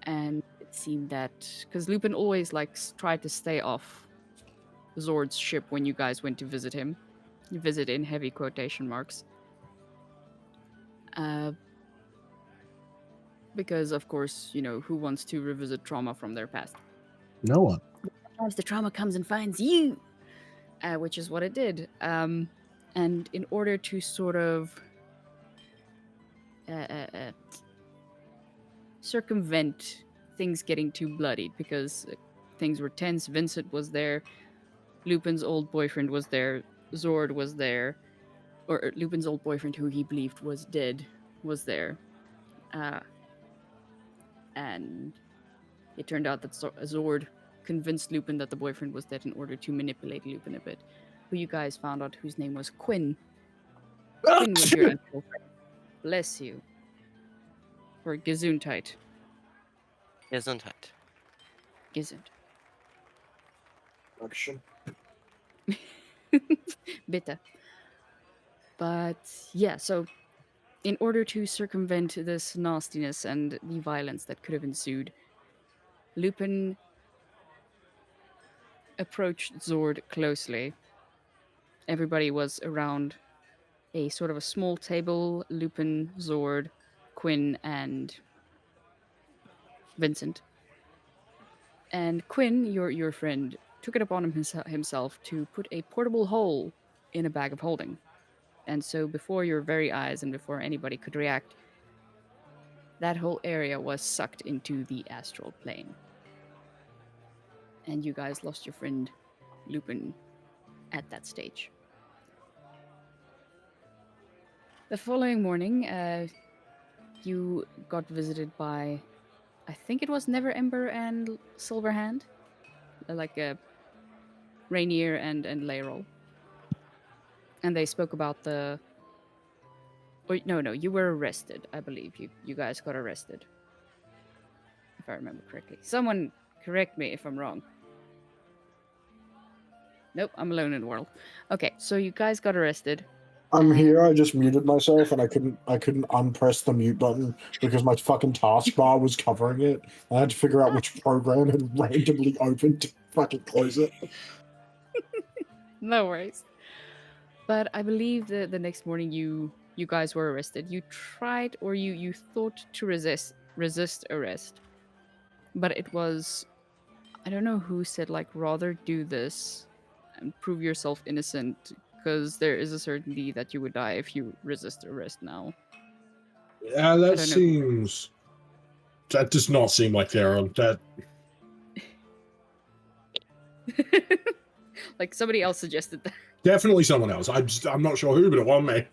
And it seemed that, because Lupin always tried to stay off Zord's ship when you guys went to visit him. Visit in heavy quotation marks. Because, of course, who wants to revisit trauma from their past? No one. Sometimes the trauma comes and finds you, which is what it did. And in order to sort of circumvent things getting too bloodied, because things were tense, Vincent was there, Lupin's old boyfriend was there, Zord was there, or Lupin's old boyfriend, who he believed was dead, was there. And it turned out that Zord convinced Lupin that the boyfriend was dead in order to manipulate Lupin a bit. Who you guys found out whose name was Quinn. Quinn was your actual friend. Bless you. Or Gesundheit. Gesundheit. Action. Bitte. But yeah, so in order to circumvent this nastiness and the violence that could have ensued, Lupin approached Zord closely. Everybody was around a sort of a small table. Lupin, Zord, Quinn, and Vincent. And Quinn, your friend, took it upon himself to put a portable hole in a bag of holding. And so before your very eyes and before anybody could react, that whole area was sucked into the astral plane. And you guys lost your friend Lupin at that stage. The following morning, you got visited by, I think it was Never Ember and Silverhand, Rainier and Layrol. And they spoke about no, you were arrested, I believe. You guys got arrested. If I remember correctly. Someone correct me if I'm wrong. Nope, I'm alone in the world. Okay, so you guys got arrested. I'm here. I just muted myself, and I couldn't unpress the mute button because my fucking taskbar was covering it. I had to figure out which program had randomly opened to fucking close it. No worries. But I believe the next morning you guys were arrested. You tried, or you thought to resist arrest, but it was, I don't know who said, like, rather do this and prove yourself innocent, because there is a certainty that you would die if you resist arrest now. Yeah, that seems. That does not seem like Theron. That. Like somebody else suggested that. Definitely someone else. I'm not sure who, but it wasn't me.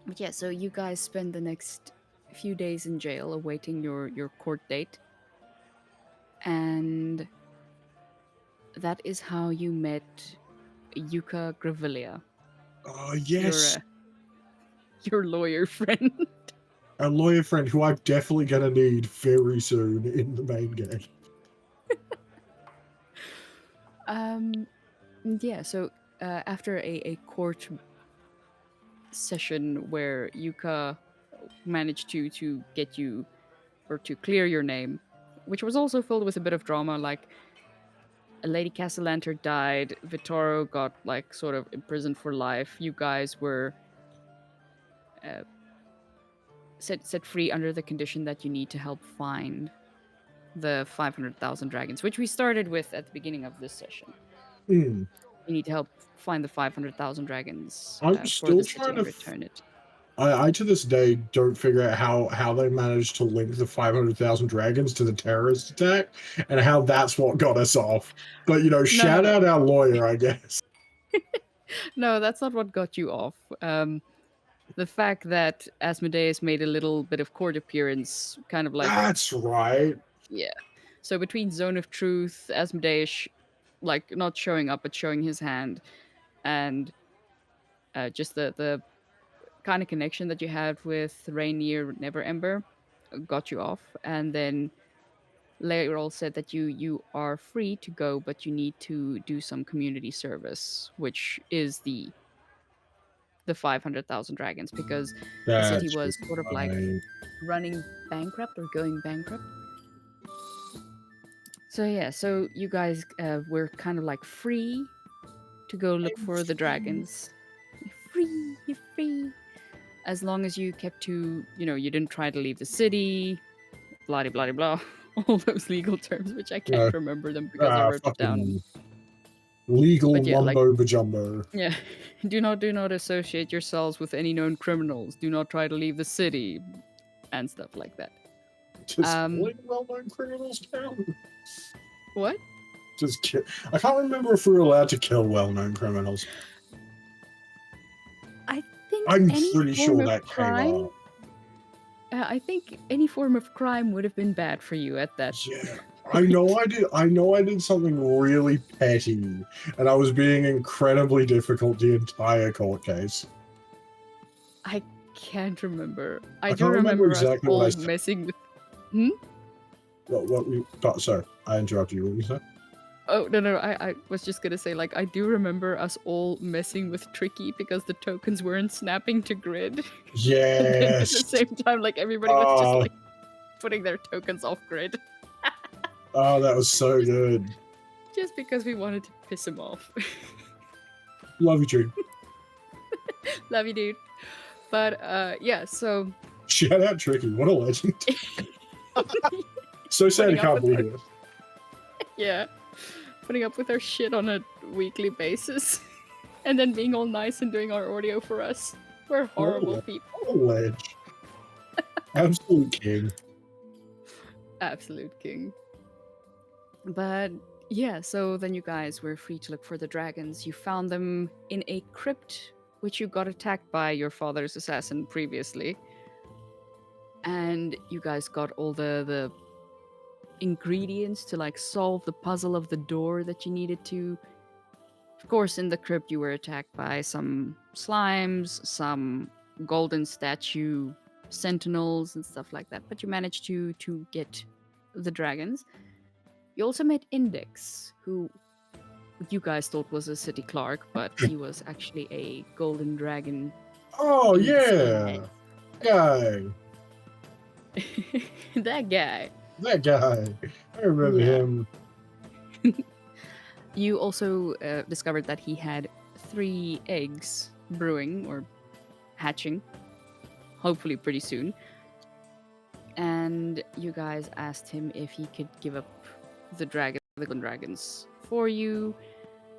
But yeah, so you guys spend the next few days in jail awaiting your court date. And that is how you met Yuka Gravilia. Oh, yes. Your lawyer friend. A lawyer friend who I'm definitely going to need very soon in the main game. Yeah, so after a court session where Yuka managed to get you, or to clear your name, which was also filled with a bit of drama, like a Lady Castellanter died, Vittorio got like sort of imprisoned for life, you guys were set free under the condition that you need to help find the 500,000 dragons, which we started with at the beginning of this session. Mm. You need to help find the 500,000 dragons I'm for still the city trying and to return it. I to this day don't figure out how they managed to link the 500,000 dragons to the terrorist attack and how that's what got us off. But, you know, shout out our lawyer, I guess. No, that's not what got you off. The fact that Asmodeus made a little bit of court appearance, kind of like... That's right. Yeah. So between Zone of Truth, Asmodeus, like, not showing up, but showing his hand, and just the kind of connection that you had with Rainier Neverember got you off. And then Laerol said that you are free to go, but you need to do some community service, which is the 500,000 dragons, because the city was sort of like running bankrupt or going bankrupt. So yeah, so you guys were kind of like free to go look for the dragons. You're free. As long as you kept to, you didn't try to leave the city, blah blah blah blah, all those legal terms, which I can't remember them because I wrote it down. Legal mumbo jumbo. Yeah. Do not associate yourselves with any known criminals. Do not try to leave the city, and stuff like that. Just killing well-known criminals count? What? Just kill. I can't remember if we're allowed to kill well-known criminals. I'm pretty sure that came up. I think any form of crime would have been bad for you at that. Yeah. I know I did something really petty, and I was being incredibly difficult the entire court case. I can't remember. I do remember exactly what I said. Messing with... Sorry, I interrupted you. What did you say? Oh, no, I was just gonna say, like, I do remember us all messing with Tricky because the tokens weren't snapping to grid. Yes! At the same time, like, everybody was just, like, putting their tokens off grid. Oh, that was so good. Just because we wanted to piss him off. Love you, Tricky. Love you, dude. But, yeah, so... Shout out Tricky, what a legend. So sad he can't be here. Yeah. Putting up with our shit on a weekly basis. And then being all nice and doing our audio for us. We're horrible people. What a ledge. Absolute king. Absolute king. But yeah, so then you guys were free to look for the dragons. You found them in a crypt, which you got attacked by your father's assassin previously. And you guys got all the ingredients to like solve the puzzle of the door that you needed to. Of course, in the crypt you were attacked by some slimes, some golden statue sentinels and stuff like that, but you managed to get the dragons. You also met Index, who you guys thought was a city clerk, but he was actually a golden dragon. Oh yeah, guy. That guy. That guy. I remember him. You also discovered that he had 3 eggs brewing or hatching, hopefully pretty soon. And you guys asked him if he could give up the dragons for you.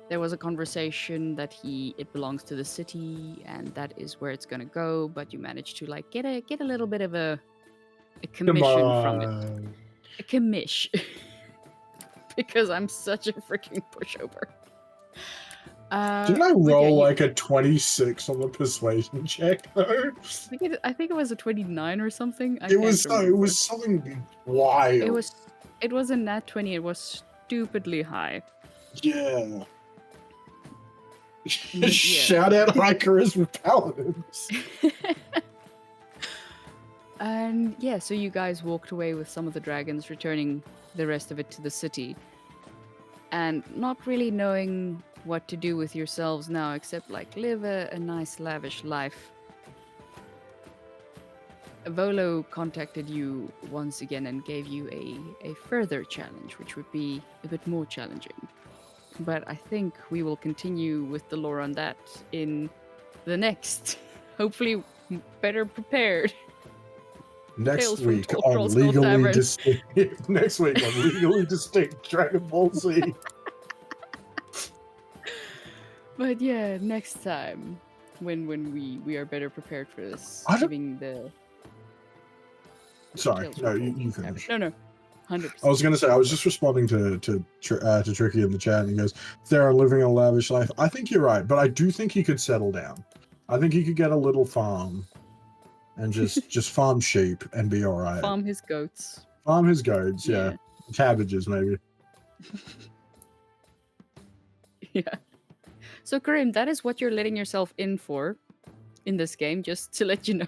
There was a conversation that it belongs to the city and that is where it's gonna go, but you managed to like get a little bit of a commission from it. A commish. Because I'm such a freaking pushover. Didn't I but yeah, roll like a 26 on the persuasion check though? I think it was a 29 or something. It was something wild. It was a nat 20. It was stupidly high. Yeah. Yeah. Shout out high charisma paladins. And yeah, so you guys walked away with some of the dragons, returning the rest of it to the city. And not really knowing what to do with yourselves now, except like live a nice lavish life. Volo contacted you once again and gave you a further challenge, which would be a bit more challenging. But I think we will continue with the lore on that in the next, hopefully better prepared. Next Tales from week on Trollskull legally Tavern. distinct. Next week on legally distinct Dragon Ball Z. But yeah, next time when we are better prepared for this, I don't- giving the Sorry, Tales no, from you Trollskull finish. Tavern. No, 100%. I was gonna say I was just responding to Tricky in the chat, and he goes, "They're living a lavish life." I think you're right, but I do think he could settle down. I think he could get a little farm, and just farm sheep and be all right. Farm his goats. Farm his goats, yeah. Cabbages maybe. Yeah. So K'Rim, that is what you're letting yourself in for in this game, just to let you know.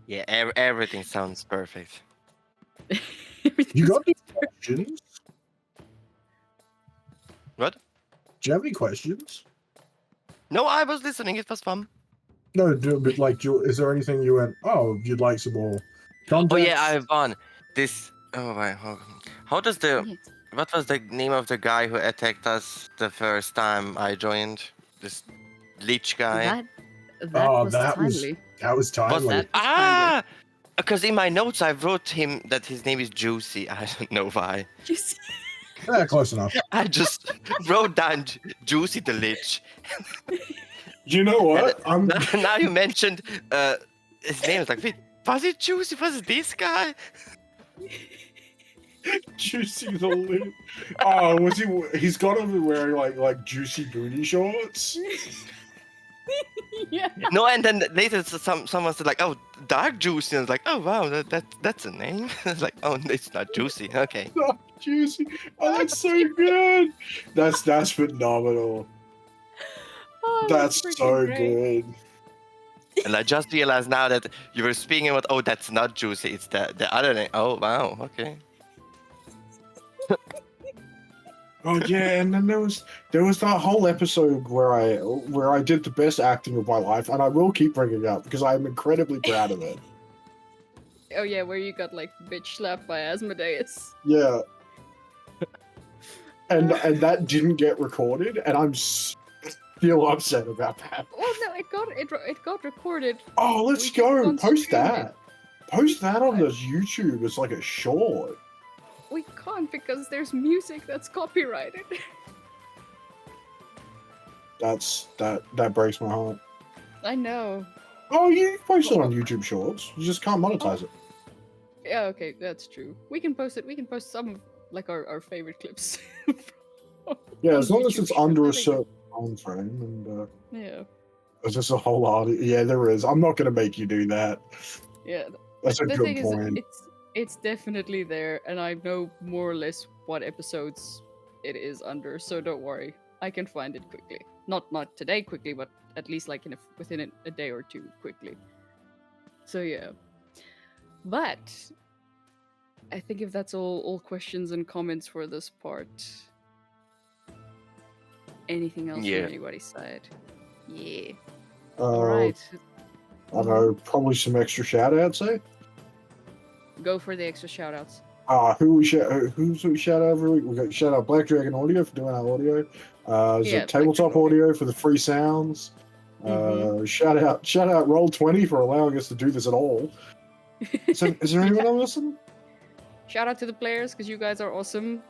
Yeah, everything sounds perfect. You got any questions? What? Do you have any questions? No, I was listening. It was fun. No, but like, is there anything you went? Oh, you'd like some more context? Oh yeah, I won. This. Oh my. How does the? Yes. What was the name of the guy who attacked us the first time I joined? This leech guy. That Oh, was that was- timely. That was timely. that- Ah! Because in my notes I wrote him that his name is Juicy. I don't know why. Yeah, close enough. I just wrote down Juicy the Lich. You know what? I'm Now you mentioned his name. Is like, wait, was it Juicy? Was it this guy? Juicy the lid. Oh, was he? He's got to be wearing like juicy booty shorts. Yeah. No, and then later someone said like, oh, Dark Juicy. And I was like, oh wow, that's a name. It's like, oh, it's not Juicy. Okay. Not juicy. Oh, that's so good. That's phenomenal. Oh, That's freaking so great. good. And I just realized now that you were speaking about, oh, that's not Juicy. It's the other name. Oh wow. Okay. Oh yeah, and then there was that whole episode where I did the best acting of my life, and I will keep bringing it up because I am incredibly proud of it. Oh yeah, where you got like bitch slapped by Asmodeus. Yeah. And that didn't get recorded, and I'm still upset about that. Well, no, it got recorded. Oh, let's We just go. can't Post stream that. Post that on the YouTube as like a short. We can't because there's music that's copyrighted. That breaks my heart. I know. Oh, you post it on YouTube Shorts. You just can't monetize it. Yeah, okay, that's true. We can post it. We can post some of like our favorite clips. Yeah, on as long as YouTube it's Shorts, under I a think certain time frame, and Yeah, there's just a whole lot. Yeah, there is. I'm not gonna make you do that. yeah. That's a The good thing point. is, it's definitely there, and I know more or less what episodes it is under. So don't worry, I can find it quickly. Not today quickly, but at least like within a day or two quickly. So yeah, but I think if that's all questions and comments for this part. Anything else Yeah. from anybody's side? Yeah. Uh, All right. I don't know, probably some extra shout outs, eh? Go for the extra shout outs. Who's we shout out every week? We got shout out Black Dragon Audio for doing our audio. There's Yeah, a Tabletop Black Dragon Audio for the free sounds. Shout out Roll20 for allowing us to do this at all. Is there anyone I'm missing? Shout out to the players because you guys are awesome.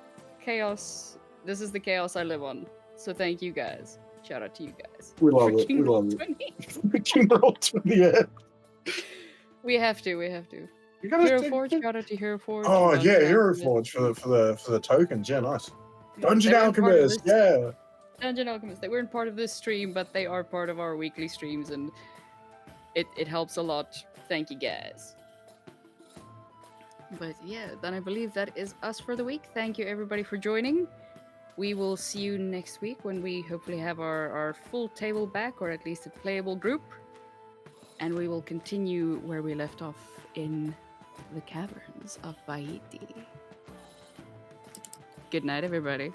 Chaos. This is the chaos I live on. So thank you guys. Shout out to you guys. We love For it. King We love Roll20. it. King Roll20, yeah. We have to. You gotta Hero take- Forge. Shout out to Hero Forge. Oh Dungeon yeah, Hero Alchemist. Forge for the tokens. Yeah, nice. Yeah, Dungeon they weren't part of Alchemist. this- Yeah. Dungeon Alchemist. They weren't part of this stream, but they are part of our weekly streams, and it helps a lot. Thank you guys. But yeah, then I believe that is us for the week. Thank you everybody for joining. We will see you next week when we hopefully have our full table back, or at least a playable group. And we will continue where we left off in the caverns of Baiti. Good night, everybody.